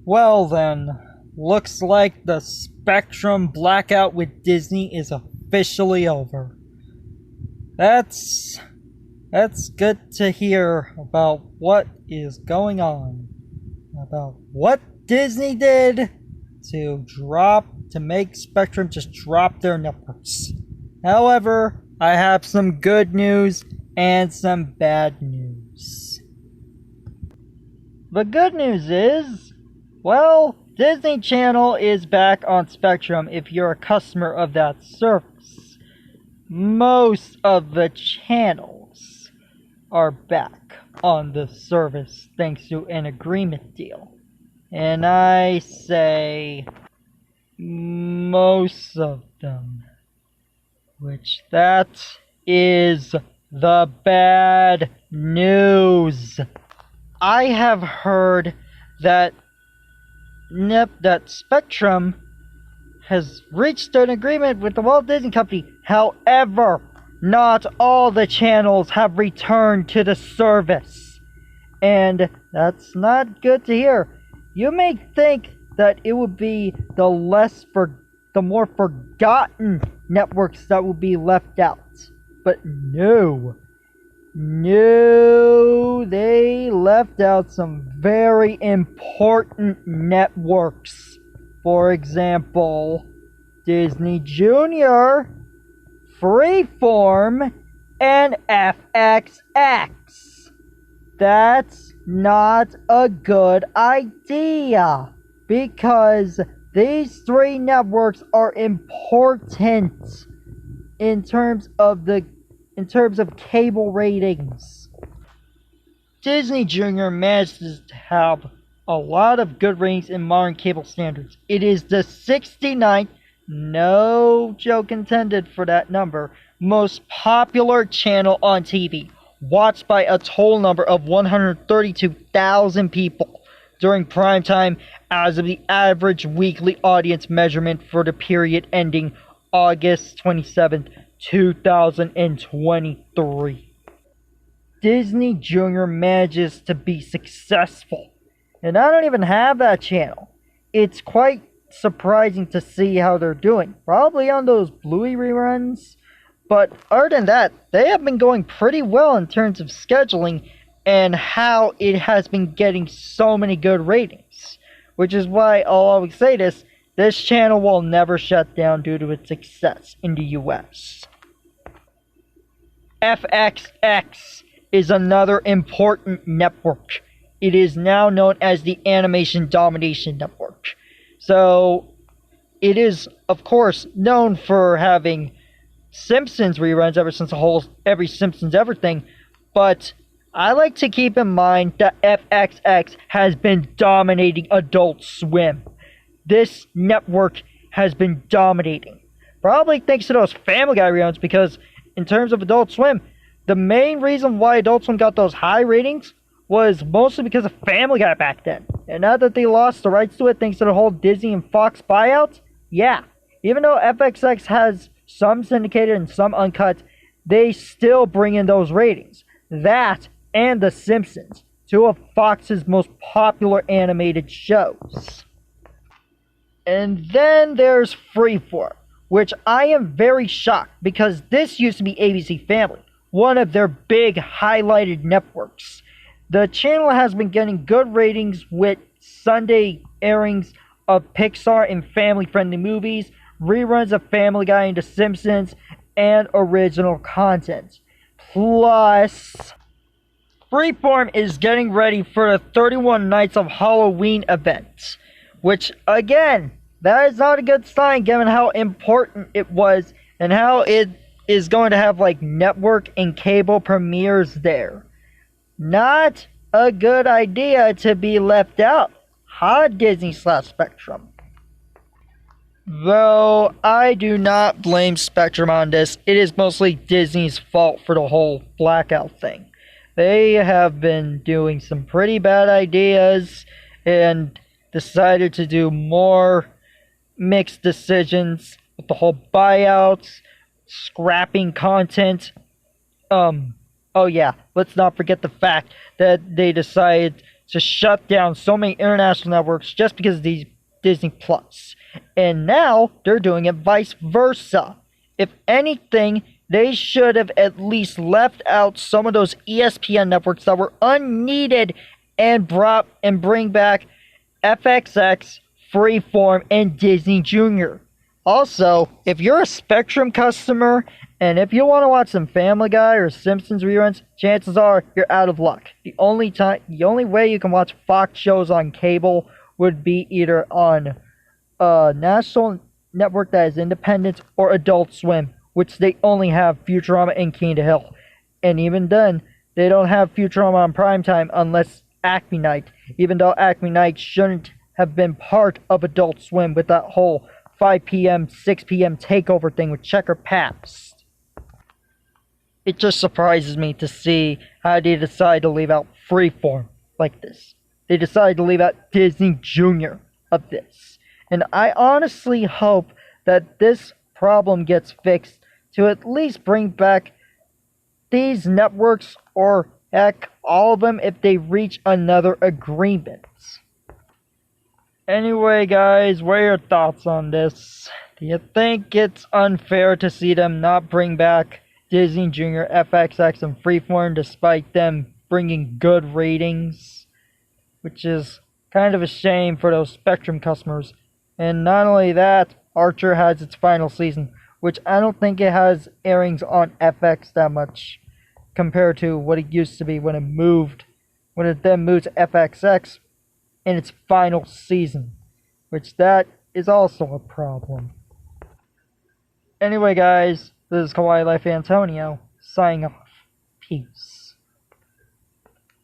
Well then, looks like the Spectrum blackout with Disney is officially over. That's good to hear about what is going on. About what Disney did to make Spectrum just drop their networks. However, I have some good news and some bad news. The good news is, well, Disney Channel is back on Spectrum if you're a customer of that service. Most of the channels are back on the service thanks to an agreement deal. And I say most of them. Which that is the bad news. I have heard that Spectrum has reached an agreement with the Walt Disney Company. However, not all the channels have returned to the service. And that's not good to hear. You may think that it would be the more forgotten networks that will be left out. But no, they left out some very important networks. For example, Disney Junior, Freeform, and FXX. That's not a good idea, because these three networks are important in terms of cable ratings. Disney Junior manages to have a lot of good ratings in modern cable standards. It is the 69th, no joke intended for that number, most popular channel on TV, watched by a total number of 132,000 people during prime time as of the average weekly audience measurement for the period ending August 27th, 2023. Disney Junior manages to be successful, and I don't even have that channel. It's quite surprising to see how they're doing. Probably on those Bluey reruns, but other than that, they have been going pretty well in terms of scheduling and how it has been getting so many good ratings. Which is why I'll always say this channel will never shut down due to its success in the US. FXX is another important network. It is now known as the Animation Domination Network. So, it is, of course, known for having Simpsons reruns ever since every Simpsons Ever thing, but I like to keep in mind that FXX has been dominating Adult Swim. This network has been dominating. Probably thanks to those Family Guy reruns, because in terms of Adult Swim, the main reason why Adult Swim got those high ratings was mostly because of Family Guy back then. And now that they lost the rights to it thanks to the whole Disney and Fox buyout, yeah, even though FXX has some syndicated and some uncut, they still bring in those ratings. That and The Simpsons, two of Fox's most popular animated shows. And then there's Freeform, which I am very shocked because this used to be ABC Family, one of their big highlighted networks. The channel has been getting good ratings with Sunday airings of Pixar and family-friendly movies, reruns of Family Guy and The Simpsons, and original content. Plus, Freeform is getting ready for the 31 Nights of Halloween event, which, again, that is not a good sign given how important it was and how it is going to have, like, network and cable premieres there. Not a good idea to be left out. Disney/Spectrum. Though I do not blame Spectrum on this, it is mostly Disney's fault for the whole blackout thing. They have been doing some pretty bad ideas and decided to do more mixed decisions with the whole buyouts, scrapping content. Oh yeah, let's not forget the fact that they decided to shut down so many international networks just because of these Disney Plus. And now they're doing it vice versa. If anything, they should have at least left out some of those ESPN networks that were unneeded and bring back FXX, Freeform, and Disney Junior. Also, if you're a Spectrum customer and if you want to watch some Family Guy or Simpsons reruns, chances are you're out of luck. The only way you can watch Fox shows on cable would be either on a national network that is independent or Adult Swim, which they only have Futurama and King of the Hill. And even then, they don't have Futurama on primetime unless Acme Night, even though Acme Night shouldn't have been part of Adult Swim with that whole 5 p.m., 6 p.m. takeover thing with Checker Past. It just surprises me to see how they decide to leave out Freeform like this. They decided to leave out Disney Junior of this. And I honestly hope that this problem gets fixed to at least bring back these networks, or heck, all of them if they reach another agreement. Anyway, guys, what are your thoughts on this? Do you think it's unfair to see them not bring back Disney Junior, FXX, and Freeform despite them bringing good ratings? Which is kind of a shame for those Spectrum customers. And not only that, Archer has its final season, which I don't think it has airings on FX that much compared to what it used to be when it then moved to FXX in its final season, which that is also a problem. Anyway, guys, this is Kawaii Life Antonio, signing off. Peace.